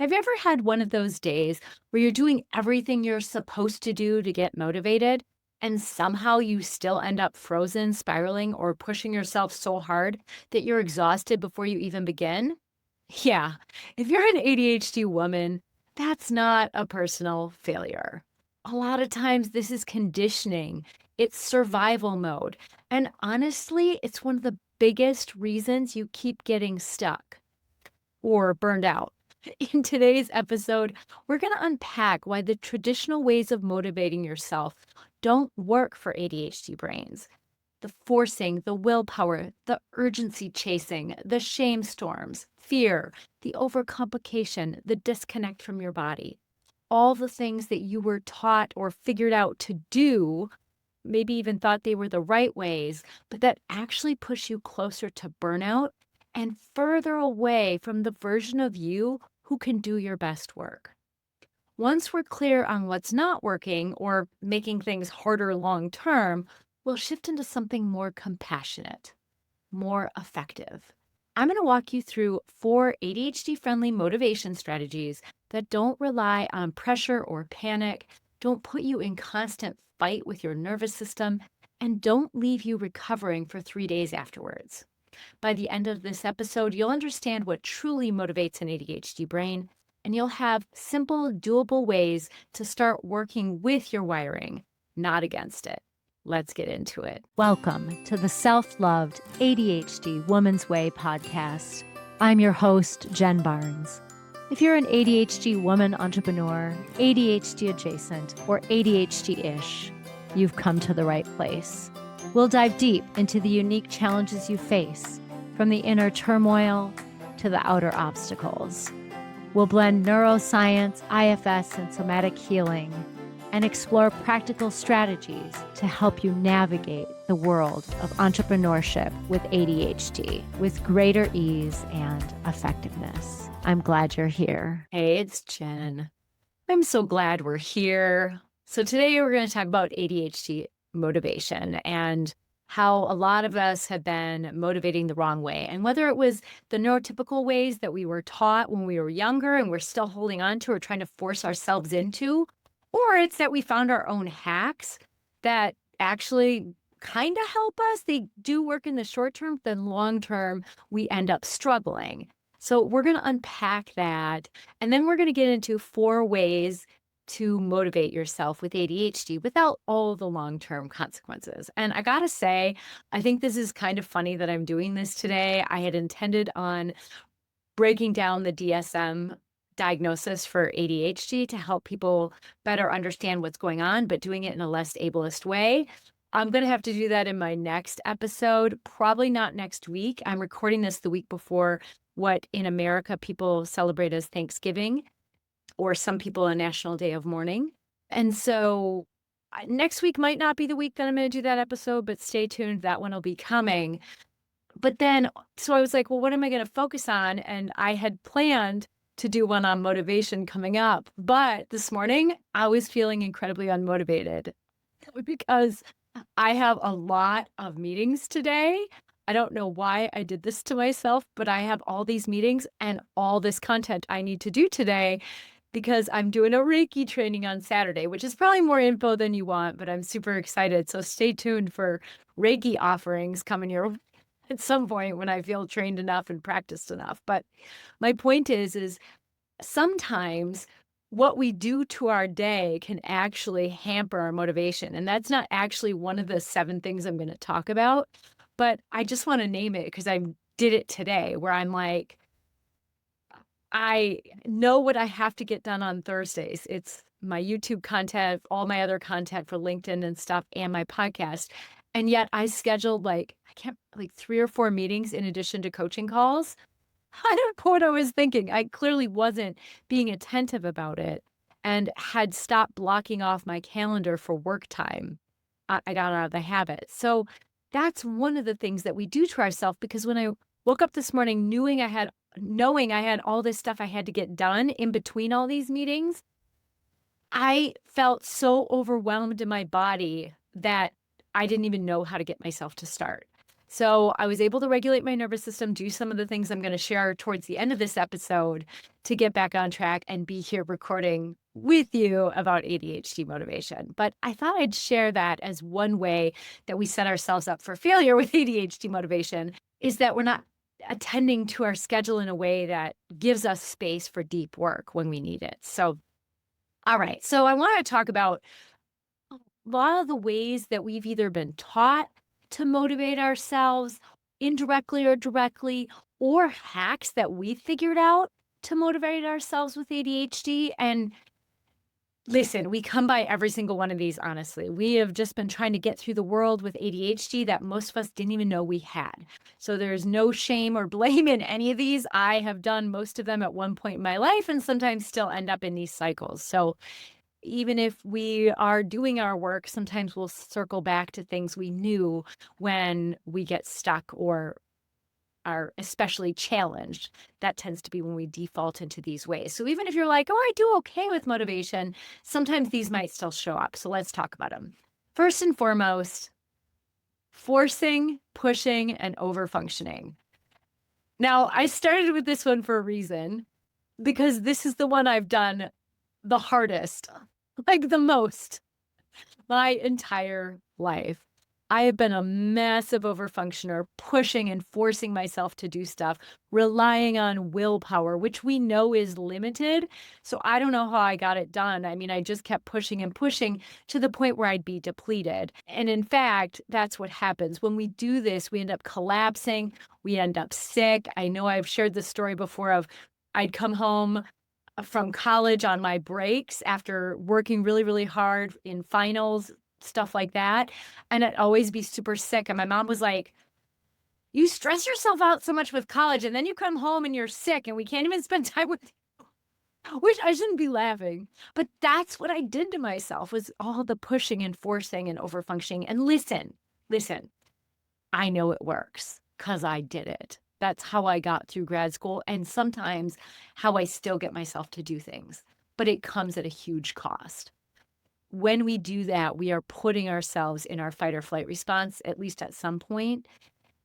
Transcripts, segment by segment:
Have you ever had one of those days where you're doing everything you're supposed to do to get motivated, and somehow you still end up frozen, spiraling, or pushing yourself so hard that you're exhausted before you even begin? Yeah, if you're an ADHD woman, that's not a personal failure. A lot of times, this is conditioning, it's survival mode. And honestly, it's one of the biggest reasons you keep getting stuck or burned out. In today's episode, we're going to unpack why the traditional ways of motivating yourself don't work for ADHD brains. The forcing, the willpower, the urgency chasing, the shame storms, fear, the overcomplication, the disconnect from your body. All the things that you were taught or figured out to do, maybe even thought they were the right ways, but that actually push you closer to burnout and further away from the version of you who can do your best work. Once we're clear on what's not working or making things harder long term, we'll shift into something more compassionate, more effective. I'm going to walk you through 4 ADHD friendly motivation strategies that don't rely on pressure or panic, don't put you in constant fight with your nervous system, and don't leave you recovering for 3 days afterwards. By the end of this episode, you'll understand what truly motivates an ADHD brain, and you'll have simple, doable ways to start working with your wiring, not against it. Let's get into it. Welcome to the Self-Loved ADHD Woman's Way podcast. I'm your host, Jen Barnes. If you're an ADHD woman entrepreneur, ADHD adjacent, or ADHD-ish, you've come to the right place. We'll dive deep into the unique challenges you face, from the inner turmoil to the outer obstacles. We'll blend neuroscience, IFS, and somatic healing, and explore practical strategies to help you navigate the world of entrepreneurship with ADHD with greater ease and effectiveness. I'm glad you're here. Hey, it's Jen. I'm so glad we're here. So today we're going to talk about ADHD motivation and how a lot of us have been motivating the wrong way. And whether it was the neurotypical ways that we were taught when we were younger and we're still holding on to or trying to force ourselves into, or it's that we found our own hacks that actually kind of help us. They do work in the short term, then long term, we end up struggling. So we're going to unpack that. And then we're going to get into 4 ways to motivate yourself with ADHD without all the long-term consequences. And I gotta say, I think this is kind of funny that I'm doing this today. I had intended on breaking down the DSM diagnosis for ADHD to help people better understand what's going on, but doing it in a less ableist way. I'm going to have to do that in my next episode, probably not next week. I'm recording this the week before what in America people celebrate as Thanksgiving, or some people a National Day of Mourning. And so next week might not be the week that I'm going to do that episode, but stay tuned. That one will be coming. But then, so I was like, well, what am I going to focus on? And I had planned to do one on motivation coming up. But this morning, I was feeling incredibly unmotivated because I have a lot of meetings today. I don't know why I did this to myself, but I have all these meetings and all this content I need to do today because I'm doing a Reiki training on Saturday, which is probably more info than you want, but I'm super excited. So stay tuned for Reiki offerings coming your way at some point when I feel trained enough and practiced enough. But my point is sometimes what we do to our day can actually hamper our motivation. And that's not actually one of the 7 things I'm going to talk about, but I just want to name it because I did it today where I'm like, I know what I have to get done on Thursdays. It's my YouTube content, all my other content for LinkedIn and stuff, and my podcast. And yet I scheduled like 3 or 4 meetings in addition to coaching calls. I don't know what I was thinking. I clearly wasn't being attentive about it and had stopped blocking off my calendar for work time. I got out of the habit. So that's one of the things that we do to ourselves, because when I woke up this morning knowing I had all this stuff I had to get done in between all these meetings, I felt so overwhelmed in my body that I didn't even know how to get myself to start. So I was able to regulate my nervous system, do some of the things I'm going to share towards the end of this episode to get back on track and be here recording with you about ADHD motivation. But I thought I'd share that as one way that we set ourselves up for failure with ADHD motivation is that we're not attending to our schedule in a way that gives us space for deep work when we need it. So, all right. So I want to talk about a lot of the ways that we've either been taught to motivate ourselves indirectly or directly, or hacks that we figured out to motivate ourselves with ADHD. And listen, we come by every single one of these, honestly. We have just been trying to get through the world with ADHD that most of us didn't even know we had. So there's no shame or blame in any of these. I have done most of them at one point in my life and sometimes still end up in these cycles. So even if we are doing our work, sometimes we'll circle back to things we knew when we get stuck or are especially challenged. That tends to be when we default into these ways. So even if you're like, oh, I do okay with motivation, sometimes these might still show up. So let's talk about them. First and foremost, forcing, pushing, and overfunctioning. Now, I started with this one for a reason because this is the one I've done the hardest, like the most, my entire life. I have been a massive overfunctioner, pushing and forcing myself to do stuff, relying on willpower, which we know is limited. So I don't know how I got it done. I mean, I just kept pushing and pushing to the point where I'd be depleted. And in fact, that's what happens. When we do this, we end up collapsing, we end up sick. I know I've shared this story before of I'd come home from college on my breaks after working really, really hard in finals, stuff like that. And I'd always be super sick. And my mom was like, you stress yourself out so much with college and then you come home and you're sick and we can't even spend time with you, which I shouldn't be laughing. But that's what I did to myself was all the pushing and forcing and overfunctioning. And listen, I know it works because I did it. That's how I got through grad school and sometimes how I still get myself to do things, but it comes at a huge cost. When we do that, we are putting ourselves in our fight or flight response, at least at some point.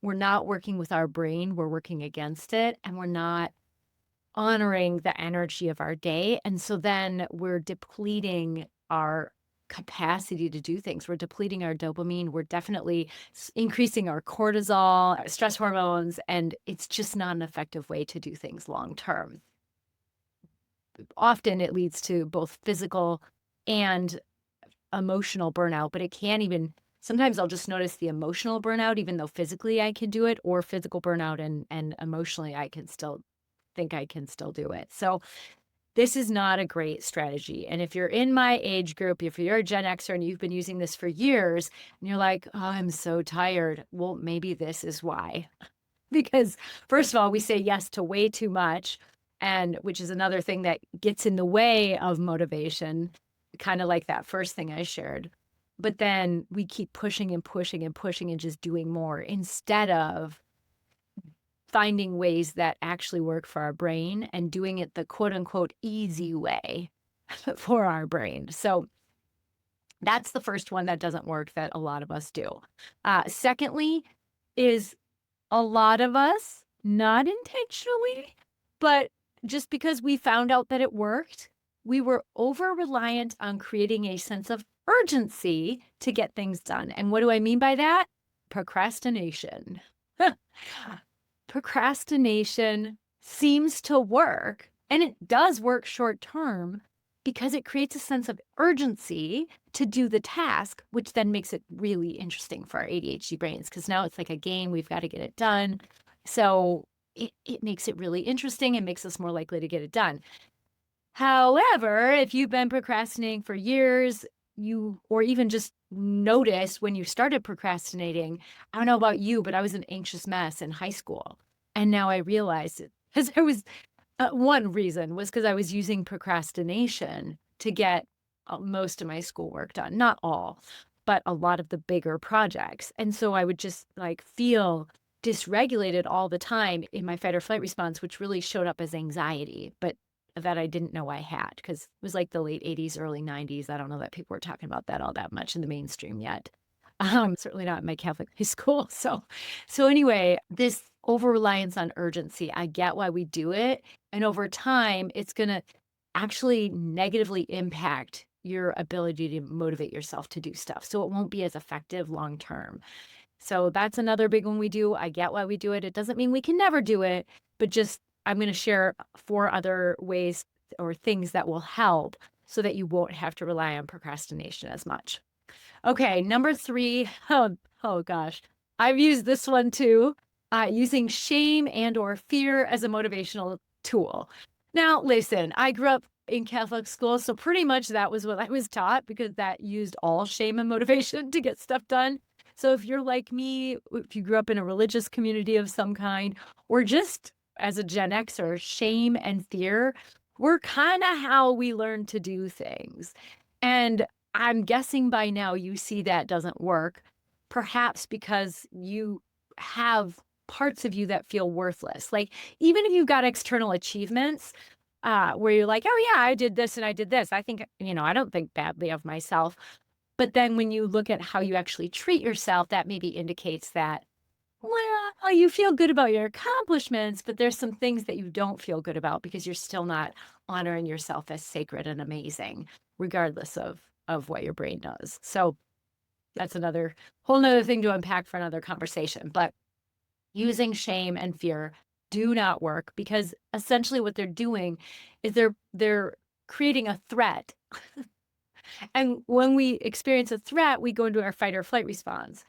We're not working with our brain, we're working against it, and we're not honoring the energy of our day. And so then we're depleting our capacity to do things. We're depleting our dopamine. We're definitely increasing our cortisol, our stress hormones, and it's just not an effective way to do things long term. Often it leads to both physical and emotional burnout, but it can even sometimes I'll just notice the emotional burnout, even though physically I can do it, or physical burnout and emotionally I can still think I can still do it. So this is not a great strategy. And if you're in my age group, if you're a Gen Xer and you've been using this for years and you're like, oh, I'm so tired. Well, maybe this is why. Because first of all, we say yes to way too much, and which is another thing that gets in the way of motivation, kind of like that first thing I shared. But then we keep pushing and pushing and pushing and just doing more instead of finding ways that actually work for our brain and doing it the quote unquote easy way for our brain. So that's the first one that doesn't work that a lot of us do. Secondly, is a lot of us, not intentionally, but just because we found out that it worked, we were over reliant on creating a sense of urgency to get things done. And what do I mean by that? Procrastination. Procrastination seems to work, and it does work short term because it creates a sense of urgency to do the task, which then makes it really interesting for our ADHD brains because now it's like a game. We've got to get it done. So it makes it really interesting and makes us more likely to get it done. However, if you've been procrastinating for years, or even just notice when you started procrastinating, I don't know about you, but I was an anxious mess in high school. And now I realized it because I was, one reason was because I was using procrastination to get most of my schoolwork done. Not all, but a lot of the bigger projects. And so I would just like feel dysregulated all the time in my fight or flight response, which really showed up as anxiety. But that I didn't know I had because it was like the late 80s, early 90s. I don't know that people were talking about that all that much in the mainstream yet. Certainly not in my Catholic high school. So anyway, this over reliance on urgency, I get why we do it. And over time, it's going to actually negatively impact your ability to motivate yourself to do stuff. So it won't be as effective long term. So that's another big one we do. I get why we do it. It doesn't mean we can never do it, but just I'm going to share 4 other ways or things that will help so that you won't have to rely on procrastination as much. Okay, number 3. Oh gosh. I've used this one too. Using shame and or fear as a motivational tool. Now, listen, I grew up in Catholic school, so pretty much that was what I was taught because that used all shame and motivation to get stuff done. So if you're like me, if you grew up in a religious community of some kind, or just as a Gen Xer, shame and fear were kind of how we learned to do things. And I'm guessing by now you see that doesn't work, perhaps because you have parts of you that feel worthless. Like, even if you've got external achievements, where you're like, oh, yeah, I did this and I did this. I think, I don't think badly of myself. But then when you look at how you actually treat yourself, that maybe indicates that, well, you feel good about your accomplishments, but there's some things that you don't feel good about because you're still not honoring yourself as sacred and amazing, regardless of what your brain does. So that's another whole nother thing to unpack for another conversation. But using shame and fear do not work because essentially what they're doing is they're creating a threat. And when we experience a threat, we go into our fight or flight response.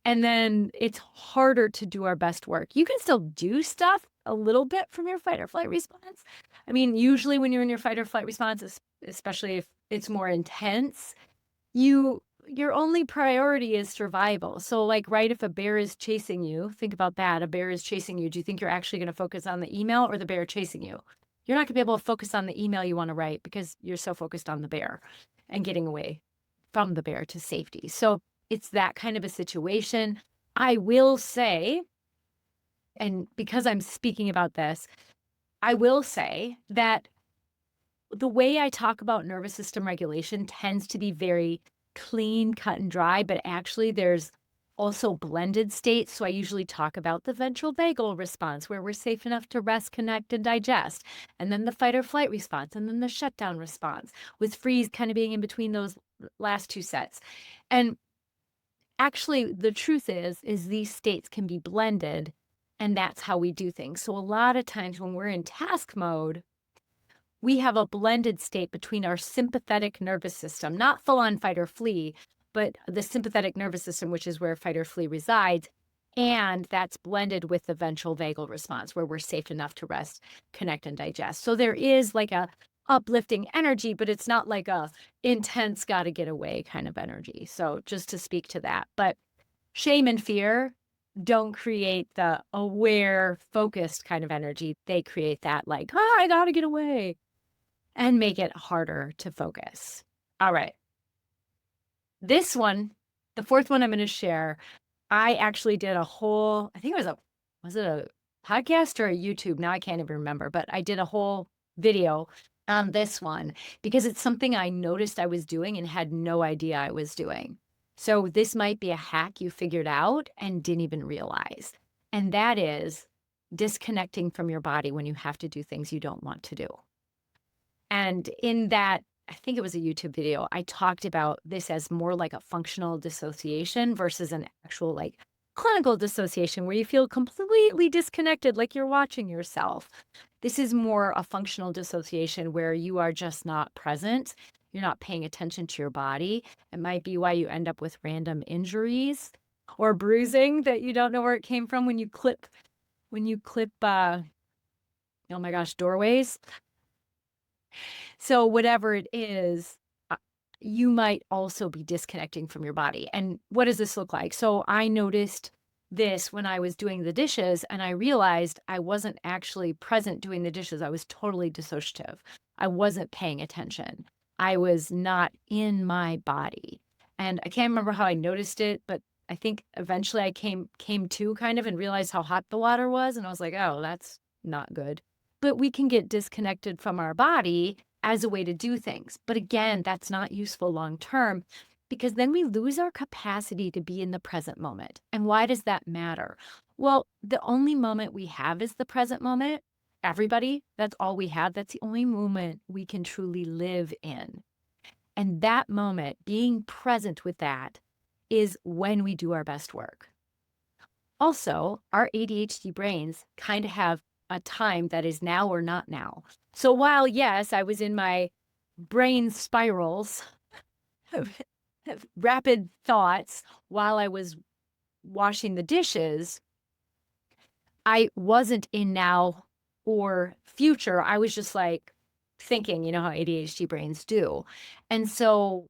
And then it's harder to do our best work. You can still do stuff a little bit from your fight or flight response. I mean, usually when you're in your fight or flight response, especially if it's more intense, your only priority is survival. So like, right, if a bear is chasing you, think about that. A bear is chasing you. Do you think you're actually going to focus on the email or the bear chasing you? You're not going to be able to focus on the email you want to write because you're so focused on the bear and getting away from the bear to safety. So it's that kind of a situation. I will say, and because I'm speaking about this, I will say that the way I talk about nervous system regulation tends to be very clean, cut and dry, but actually there's also blended states. So I usually talk about the ventral vagal response where we're safe enough to rest, connect, and digest, and then the fight or flight response, and then the shutdown response, with freeze kind of being in between those last 2 sets. And actually, the truth is these states can be blended, and that's how we do things. So a lot of times when we're in task mode, we have a blended state between our sympathetic nervous system, not full on fight or flee, but the sympathetic nervous system, which is where fight or flee resides. And that's blended with the ventral vagal response, where we're safe enough to rest, connect, and digest. So there is like a uplifting energy, but it's not like a intense, gotta get away kind of energy. So just to speak to that. But shame and fear don't create the aware, focused kind of energy. They create that like, oh, I gotta get away, and make it harder to focus. All right. This one, the 4th one I'm going to share, I actually did a whole, I think was it a podcast or a YouTube? Now I can't even remember, but I did a whole video on this one because it's something I noticed I was doing and had no idea I was doing. So this might be a hack you figured out and didn't even realize. And that is disconnecting from your body when you have to do things you don't want to do. And in that, I think it was a YouTube video, I talked about this as more like a functional dissociation versus an actual like clinical dissociation where you feel completely disconnected, like you're watching yourself. This is more a functional dissociation where you are just not present. You're not paying attention to your body. It might be why you end up with random injuries or bruising that you don't know where it came from when you clip, oh my gosh, doorways. So whatever it is, you might also be disconnecting from your body. And what does this look like? So I noticed this when I was doing the dishes and I realized I wasn't actually present doing the dishes. I was totally dissociative. I wasn't paying attention. I was not in my body. And I can't remember how I noticed it, but I think eventually I came to kind of and realized how hot the water was. And I was like, oh, that's not good. But we can get disconnected from our body as a way to do things. But again, that's not useful long term. Because then we lose our capacity to be in the present moment. And why does that matter? Well, the only moment we have is the present moment. Everybody, that's all we have. That's the only moment we can truly live in. And that moment, being present with that, is when we do our best work. Also, our ADHD brains kind of have a time that is now or not now. So while, yes, I was in my brain spirals, rapid thoughts while I was washing the dishes, I wasn't in now or future. I was just like thinking, you know how ADHD brains do. And so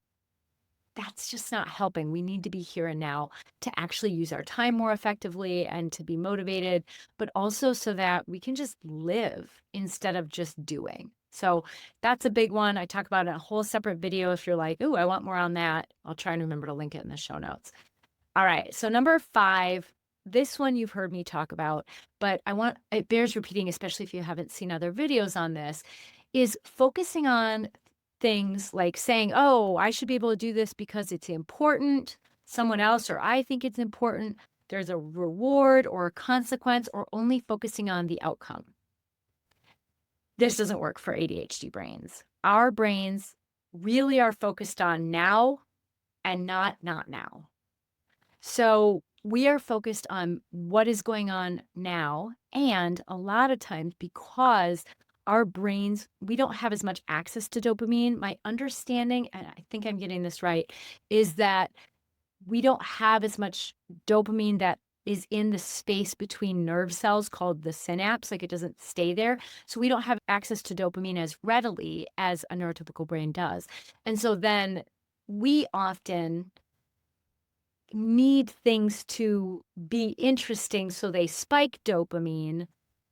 that's just not helping. We need to be here and now to actually use our time more effectively and to be motivated, but also so that we can just live instead of just doing. So that's a big one. I talk about it in a whole separate video. If you're like, "Ooh, I want more on that," I'll try and remember to link it in the show notes. All right. So number 5, this one you've heard me talk about, but it bears repeating, especially if you haven't seen other videos on this, is focusing on things like saying, "Oh, I should be able to do this because it's important, someone else, or I think it's important. There's a reward or a consequence," or only focusing on the outcome. This doesn't work for ADHD brains. Our brains really are focused on now and not now. So we are focused on what is going on now. And a lot of times, because our brains, we don't have as much access to dopamine. My understanding, and I think I'm getting this right, is that we don't have as much dopamine that is in the space between nerve cells called the synapse. Like, it doesn't stay there. So we don't have access to dopamine as readily as a neurotypical brain does. And so then we often need things to be interesting so they spike dopamine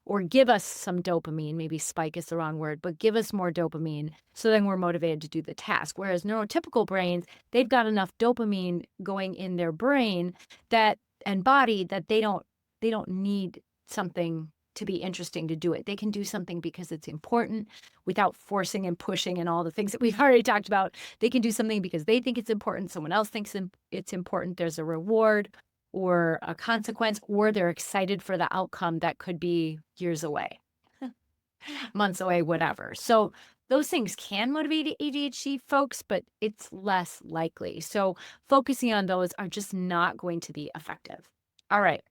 or give us some dopamine. Maybe spike is the wrong word, but give us more dopamine so then we're motivated to do the task. Whereas neurotypical brains, they've got enough dopamine going in their brain that and body that they don't need something to be interesting to do it. They can do something because it's important without forcing and pushing and all the things that we've already talked about. They can do something because they think it's important. Someone else thinks it's important. There's a reward or a consequence, or they're excited for the outcome that could be years away, months away, whatever. So those things can motivate ADHD folks, but it's less likely. So focusing on those are just not going to be effective. All right.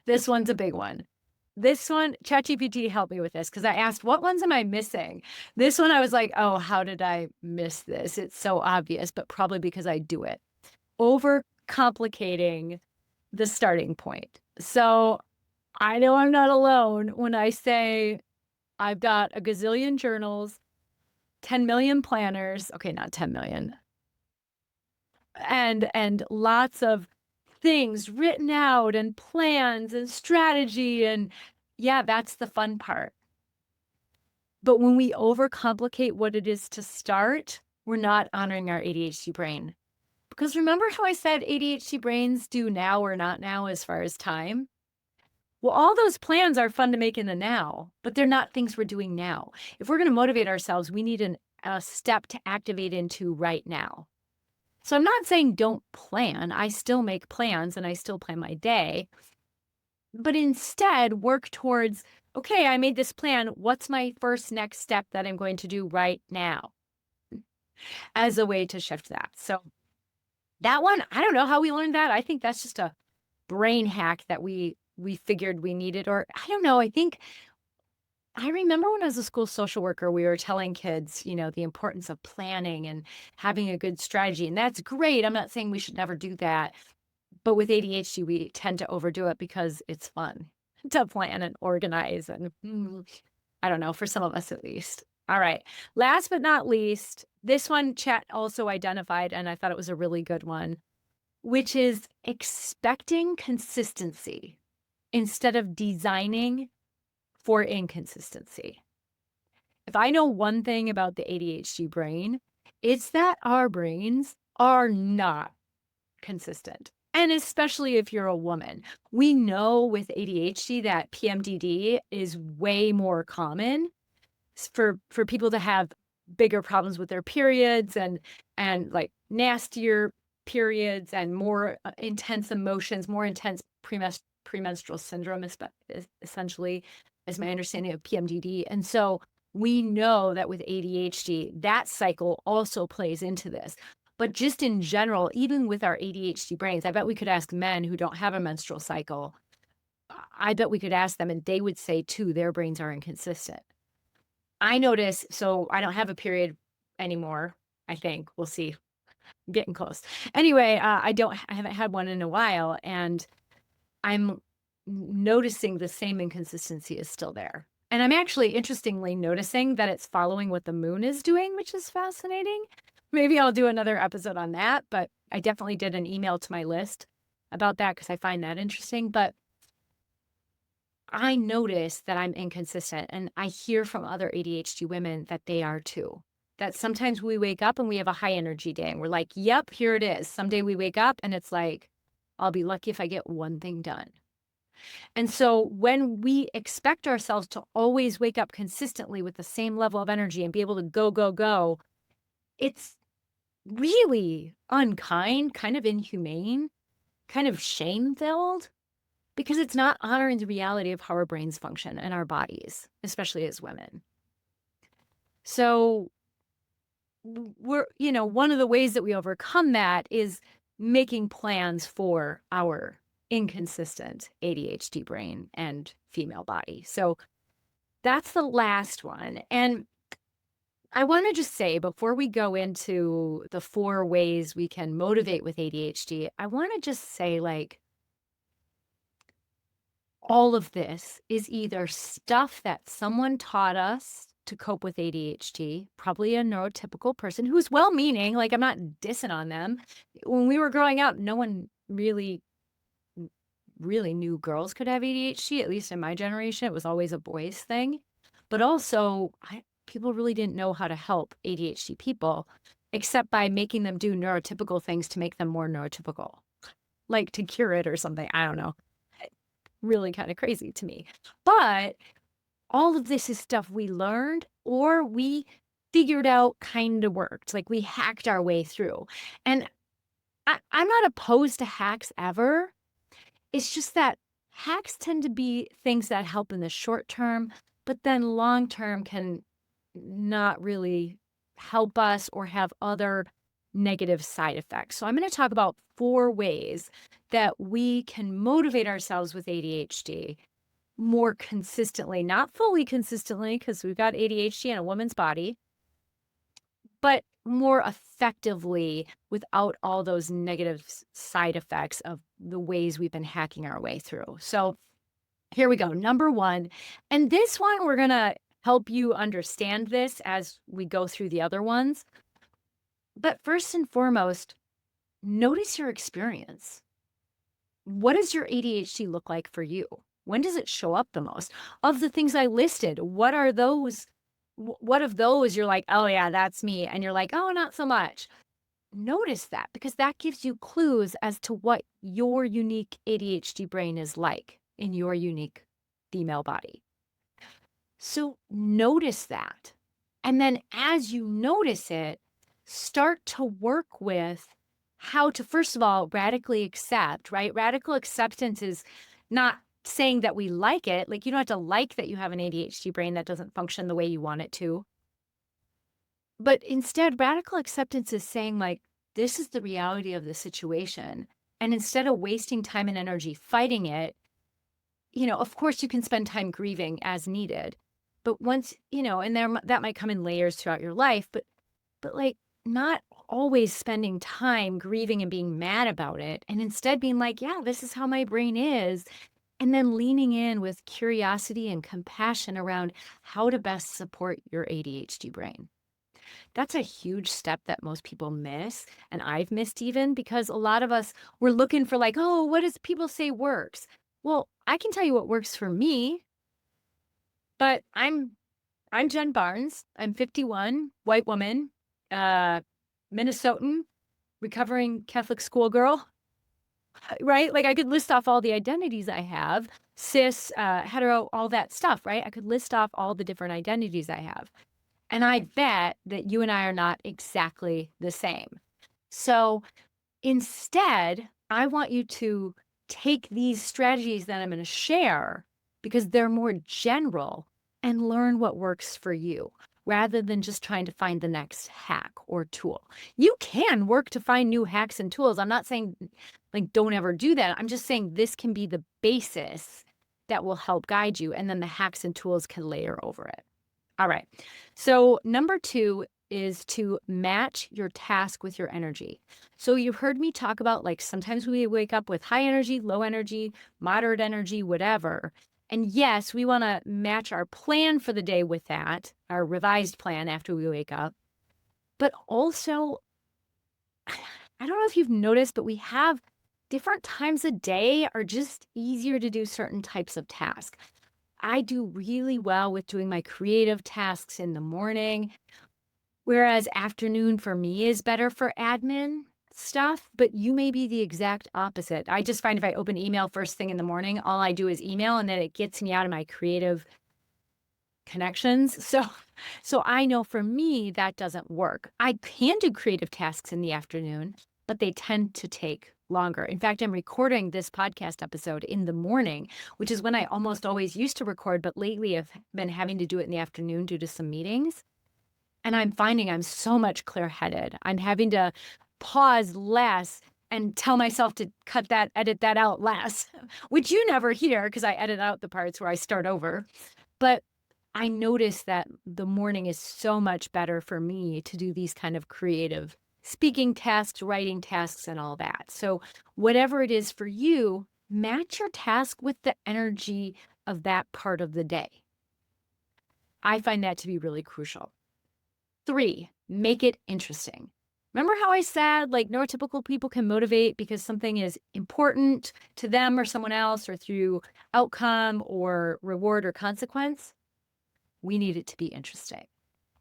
This one's a big one. This one, ChatGPT helped me with this because I asked, what ones am I missing? This one, I was like, oh, how did I miss this? It's so obvious, but probably because I do it. Overcomplicating the starting point. So I know I'm not alone when I say I've got a gazillion journals, 10 million planners. Okay, not 10 million. And lots of things written out and plans and strategy. And yeah, that's the fun part. But when we overcomplicate what it is to start, we're not honoring our ADHD brain. Because remember how I said ADHD brains do now or not now as far as time? Well, all those plans are fun to make in the now, but they're not things we're doing now. If we're going to motivate ourselves, we need a step to activate into right now. So I'm not saying don't plan. I still make plans and I still plan my day, but instead work towards, okay, I made this plan. What's my first next step that I'm going to do right now as a way to shift that? So that one, I don't know how we learned that. I think that's just a brain hack that we figured we needed, or I don't know. I remember when I was a school social worker, we were telling kids, the importance of planning and having a good strategy. And that's great. I'm not saying we should never do that. But with ADHD, we tend to overdo it because it's fun to plan and organize. And I don't know, for some of us at least. All right. Last but not least, this one chat also identified, and I thought it was a really good one, which is expecting consistency instead of designing for inconsistency. If I know one thing about the ADHD brain, it's that our brains are not consistent. And especially if you're a woman. We know with ADHD that PMDD is way more common for people to have bigger problems with their periods and like nastier periods and more intense emotions, more intense premenstrual syndrome, essentially, is my understanding of PMDD. And so we know that with ADHD, that cycle also plays into this. But just in general, even with our ADHD brains, I bet we could ask men who don't have a menstrual cycle. I bet we could ask them, and they would say too, their brains are inconsistent. I notice, so I don't have a period anymore. I think we'll see. I'm getting close. Anyway, I haven't had one in a while, and I'm noticing the same inconsistency is still there. And I'm actually interestingly noticing that it's following what the moon is doing, which is fascinating. Maybe I'll do another episode on that, but I definitely did an email to my list about that because I find that interesting. But I notice that I'm inconsistent, and I hear from other ADHD women that they are too. That sometimes we wake up and we have a high energy day and we're like, yep, here it is. Someday we wake up and it's like, I'll be lucky if I get one thing done. And so when we expect ourselves to always wake up consistently with the same level of energy and be able to go, go, go, it's really unkind, kind of inhumane, kind of shame filled because it's not honoring the reality of how our brains function and our bodies, especially as women. So one of the ways that we overcome that is making plans for our inconsistent ADHD brain and female body. So that's the last one. And I want to just say before we go into the 4 ways we can motivate with ADHD, I want to just say like all of this is either stuff that someone taught us to cope with ADHD, probably a neurotypical person who's well-meaning, like, I'm not dissing on them. When we were growing up, no one really knew girls could have ADHD, at least in my generation, it was always a boys thing. But also, people really didn't know how to help ADHD people, except by making them do neurotypical things to make them more neurotypical, like to cure it or something, I don't know. Really kinda crazy to me. But all of this is stuff we learned or we figured out kinda worked, like, we hacked our way through. And I'm not opposed to hacks ever. It's just that hacks tend to be things that help in the short term, but then long term can not really help us or have other negative side effects. So I'm gonna talk about 4 ways that we can motivate ourselves with ADHD more consistently, not fully consistently, because we've got ADHD in a woman's body, but more effectively without all those negative side effects of the ways we've been hacking our way through. So here we go. Number 1, and this one, we're going to help you understand this as we go through the other ones. But first and foremost, notice your experience. What does your ADHD look like for you? When does it show up the most? Of the things I listed, what are those? What of those you're like, oh, yeah, that's me. And you're like, oh, not so much. Notice that because that gives you clues as to what your unique ADHD brain is like in your unique female body. So notice that. And then as you notice it, start to work with how to, first of all, radically accept, right? Radical acceptance is not saying that we like it. Like, you don't have to like that you have an ADHD brain that doesn't function the way you want it to. But instead, radical acceptance is saying, like, this is the reality of the situation. And instead of wasting time and energy fighting it, of course you can spend time grieving as needed. But once, and that might come in layers throughout your life, but like not always spending time grieving and being mad about it, and instead being like, yeah, this is how my brain is. And then leaning in with curiosity and compassion around how to best support your ADHD brain. That's a huge step that most people miss. And I've missed even because a lot of us we're looking for like, oh, what does people say works? Well, I can tell you what works for me, but I'm Jen Barnes. I'm 51, white woman, Minnesotan, recovering Catholic schoolgirl, right? Like I could list off all the identities I have, cis, hetero, all that stuff, right? I could list off all the different identities I have. And I bet that you and I are not exactly the same. So instead, I want you to take these strategies that I'm going to share because they're more general and learn what works for you rather than just trying to find the next hack or tool. You can work to find new hacks and tools. I'm not saying like don't ever do that. I'm just saying this can be the basis that will help guide you, and then the hacks and tools can layer over it. All right. So, number two is to match your task with your energy. So, you've heard me talk about like sometimes we wake up with high energy, low energy, moderate energy, whatever. And yes, we want to match our plan for the day with that, our revised plan after we wake up. But also, I don't know if you've noticed, but we have different times a day are just easier to do certain types of tasks. I do really well with doing my creative tasks in the morning, whereas afternoon for me is better for admin stuff, but you may be the exact opposite. I just find if I open email first thing in the morning, all I do is email and then it gets me out of my creative connections. So I know for me that doesn't work. I can do creative tasks in the afternoon, but they tend to take longer. In fact, I'm recording this podcast episode in the morning, which is when I almost always used to record, but lately I've been having to do it in the afternoon due to some meetings. And I'm finding I'm so much clear-headed. I'm having to pause less and tell myself to edit that out less, which you never hear because I edit out the parts where I start over. But I notice that the morning is so much better for me to do these kind of creative speaking tasks, writing tasks, and all that. So, whatever it is for you, match your task with the energy of that part of the day. I find that to be really crucial. 3, make it interesting. Remember how I said like neurotypical people can motivate because something is important to them or someone else or through outcome or reward or consequence? We need it to be interesting.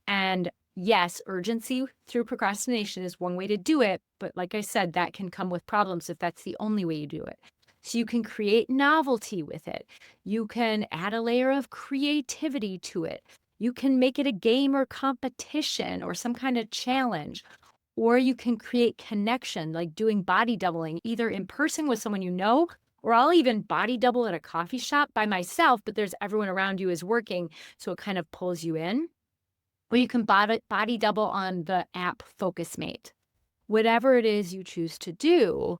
And yes, urgency through procrastination is one way to do it. But like I said, that can come with problems if that's the only way you do it. So you can create novelty with it. You can add a layer of creativity to it. You can make it a game or competition or some kind of challenge. Or you can create connection, like doing body doubling, either in person with someone you know, or I'll even body double at a coffee shop by myself, but there's everyone around you is working. So it kind of pulls you in. Or you can body double on the app FocusMate. Whatever it is you choose to do,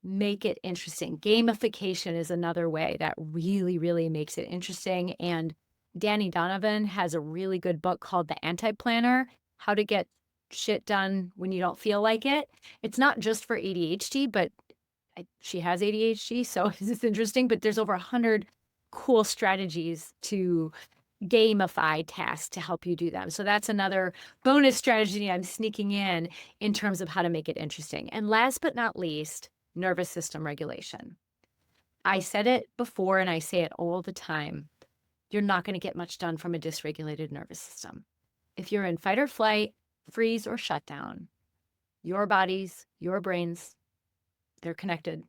make it interesting. Gamification is another way that really, really makes it interesting. And Danny Donovan has a really good book called The Anti-Planner, How to Get Shit Done When You Don't Feel Like It. It's not just for ADHD, but she has ADHD, so it's interesting. But there's over 100 cool strategies to gamify tasks to help you do them. So that's another bonus strategy I'm sneaking in terms of how to make it interesting. And last but not least, nervous system regulation. I said it before and I say it all the time. You're not going to get much done from a dysregulated nervous system. If you're in fight or flight, freeze or shutdown, your bodies, your brains, they're connected.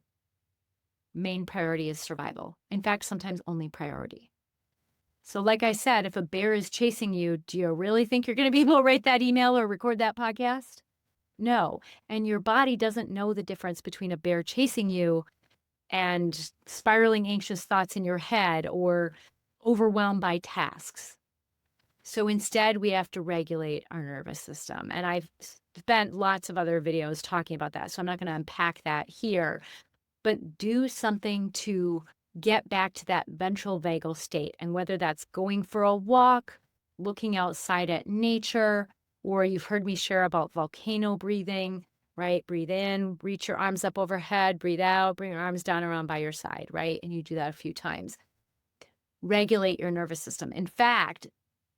Main priority is survival. In fact, sometimes only priority. So like I said, if a bear is chasing you, do you really think you're going to be able to write that email or record that podcast? No. And your body doesn't know the difference between a bear chasing you and spiraling anxious thoughts in your head or overwhelmed by tasks. So instead, we have to regulate our nervous system. And I've spent lots of other videos talking about that. So I'm not going to unpack that here, but do something to get back to that ventral vagal state. And whether that's going for a walk, looking outside at nature, or you've heard me share about volcano breathing, right? Breathe in, reach your arms up overhead, breathe out, bring your arms down around by your side, right? And you do that a few times. Regulate your nervous system. In fact,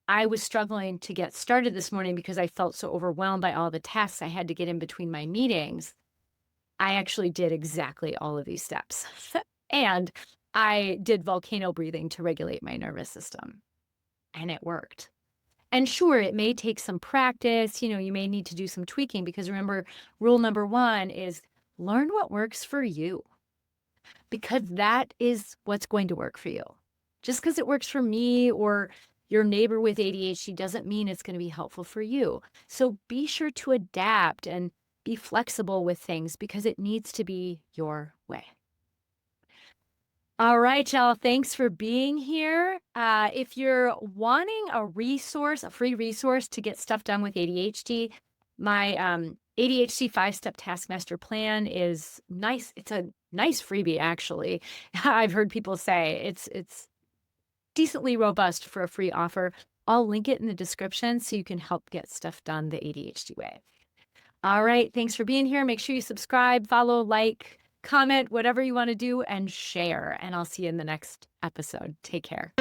I was struggling to get started this morning because I felt so overwhelmed by all the tasks I had to get in between my meetings. I actually did exactly all of these steps. And I did volcano breathing to regulate my nervous system. And it worked. And sure, it may take some practice. You may need to do some tweaking because remember, rule number 1 is learn what works for you because that is what's going to work for you. Just because it works for me or your neighbor with ADHD doesn't mean it's going to be helpful for you. So be sure to adapt and be flexible with things because it needs to be your way. All right, y'all. Thanks for being here. If you're wanting a resource, a free resource to get stuff done with ADHD, my ADHD 5-step taskmaster plan is nice. It's a nice freebie, actually. I've heard people say it's decently robust for a free offer. I'll link it in the description so you can help get stuff done the ADHD way. All right. Thanks for being here. Make sure you subscribe, follow, like, comment, whatever you want to do, and share. And I'll see you in the next episode. Take care.